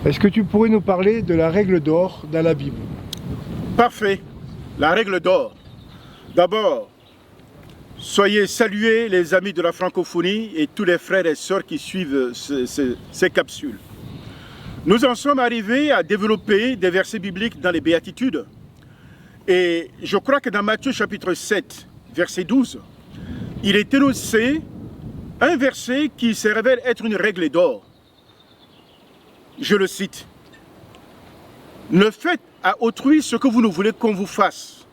Est-ce que tu pourrais nous parler de la règle d'or dans la Bible? Parfait. La règle d'or. D'abord, soyez salués les amis de la francophonie et tous les frères et sœurs qui suivent ces capsules. Nous en sommes arrivés à développer des versets bibliques dans les béatitudes. Et je crois que dans Matthieu chapitre 7, verset 12, il est énoncé un verset qui se révèle être une règle d'or. Je le cite. Ne faites à autrui ce que vous ne voulez qu'on vous fasse.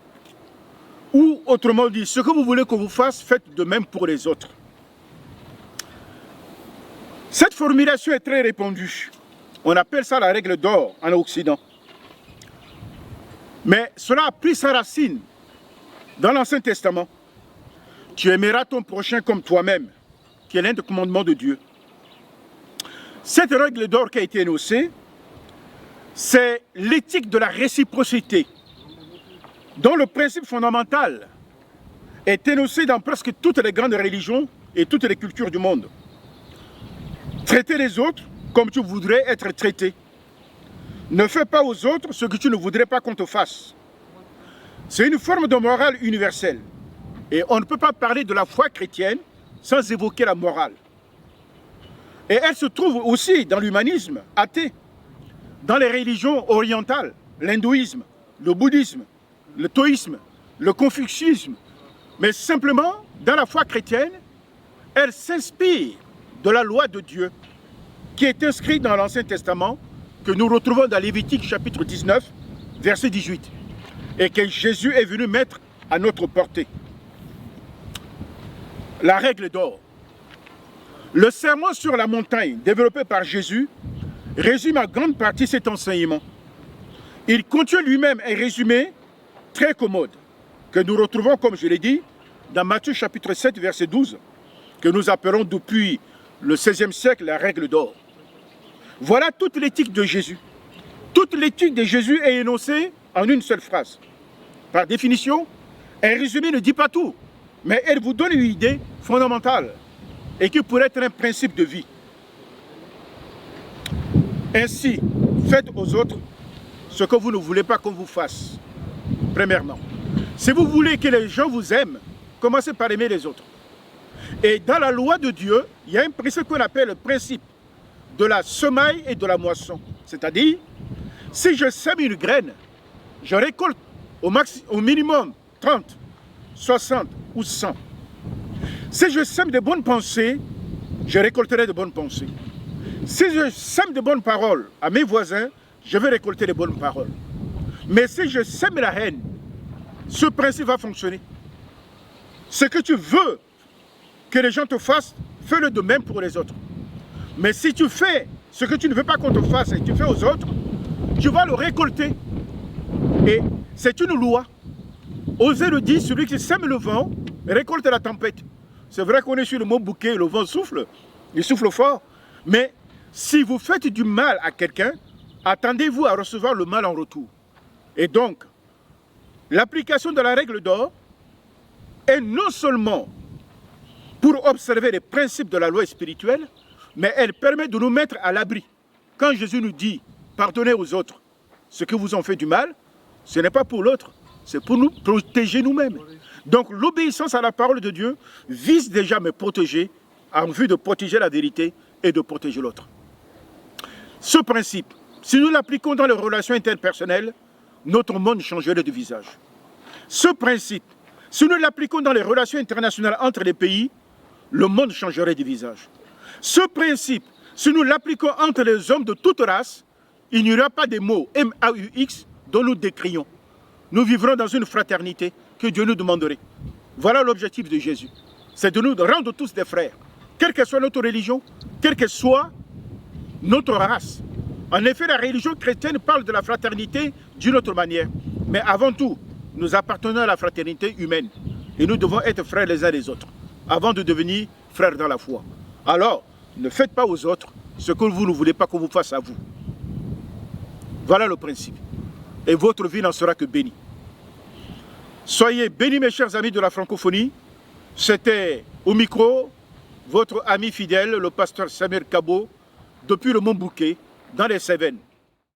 Ou autrement dit, ce que vous voulez qu'on vous fasse, faites de même pour les autres. Cette formulation est très répandue. On appelle ça la règle d'or en Occident. Mais cela a pris sa racine dans l'Ancien Testament. Tu aimeras ton prochain comme toi-même, qui est l'un des commandements de Dieu. Cette règle d'or qui a été énoncée, c'est l'éthique de la réciprocité, dont le principe fondamental est énoncé dans presque toutes les grandes religions et toutes les cultures du monde. Traiter les autres comme tu voudrais être traité. Ne fais pas aux autres ce que tu ne voudrais pas qu'on te fasse. C'est une forme de morale universelle. Et on ne peut pas parler de la foi chrétienne sans évoquer la morale. Et elle se trouve aussi dans l'humanisme athée, dans les religions orientales, l'hindouisme, le bouddhisme, le taoïsme, le confucianisme. Mais simplement, dans la foi chrétienne, elle s'inspire de la loi de Dieu qui est inscrite dans l'Ancien Testament, que nous retrouvons dans Lévitique chapitre 19, verset 18, et que Jésus est venu mettre à notre portée. La règle d'or. Le sermon sur la montagne, développé par Jésus, résume en grande partie cet enseignement. Il contient lui-même un résumé très commode, que nous retrouvons, comme je l'ai dit, dans Matthieu chapitre 7, verset 12, que nous appelons depuis le XVIe siècle la règle d'or. Voilà toute l'éthique de Jésus. Toute l'éthique de Jésus est énoncée en une seule phrase. Par définition, un résumé ne dit pas tout, mais elle vous donne une idée fondamentale et qui pourrait être un principe de vie. Ainsi, faites aux autres ce que vous ne voulez pas qu'on vous fasse. Premièrement, si vous voulez que les gens vous aiment, commencez par aimer les autres. Et dans la loi de Dieu, il y a un principe qu'on appelle le principe de la semaille et de la moisson. C'est-à-dire, si je sème une graine, je récolte au minimum 30, 60 ou 100. Si je sème de bonnes pensées, je récolterai de bonnes pensées. Si je sème de bonnes paroles à mes voisins, je vais récolter de bonnes paroles. Mais si je sème la haine, ce principe va fonctionner. Ce que tu veux que les gens te fassent, fais-le de même pour les autres. Mais si tu fais ce que tu ne veux pas qu'on te fasse et que tu fais aux autres, tu vas le récolter. Et c'est une loi. Osez le dire, celui qui sème le vent récolte la tempête. C'est vrai qu'on est sur le mot bouquet, le vent souffle, il souffle fort. Mais si vous faites du mal à quelqu'un, attendez-vous à recevoir le mal en retour. Et donc, l'application de la règle d'or est non seulement pour observer les principes de la loi spirituelle, mais elle permet de nous mettre à l'abri. Quand Jésus nous dit « pardonnez aux autres ce que vous ont fait du mal », ce n'est pas pour l'autre, c'est pour nous protéger nous-mêmes. Donc l'obéissance à la parole de Dieu vise déjà à me protéger en vue de protéger la vérité et de protéger l'autre. Ce principe, si nous l'appliquons dans les relations interpersonnelles, notre monde changerait de visage. Ce principe, si nous l'appliquons dans les relations internationales entre les pays, le monde changerait de visage. Ce principe, si nous l'appliquons entre les hommes de toute race, il n'y aura pas de mots M-A-U-X dont nous décrions. Nous vivrons dans une fraternité que Dieu nous demanderait. Voilà l'objectif de Jésus. C'est de nous rendre tous des frères, quelle que soit notre religion, quelle que soit notre race. En effet, la religion chrétienne parle de la fraternité d'une autre manière. Mais avant tout, nous appartenons à la fraternité humaine. Et nous devons être frères les uns les autres, avant de devenir frères dans la foi. Alors, ne faites pas aux autres ce que vous ne voulez pas qu'on vous fasse à vous. Voilà le principe. Et votre vie n'en sera que bénie. Soyez bénis mes chers amis de la francophonie. C'était au micro votre ami fidèle, le pasteur Samuel Kabo, depuis le Mont Bouquet, dans les Cévennes.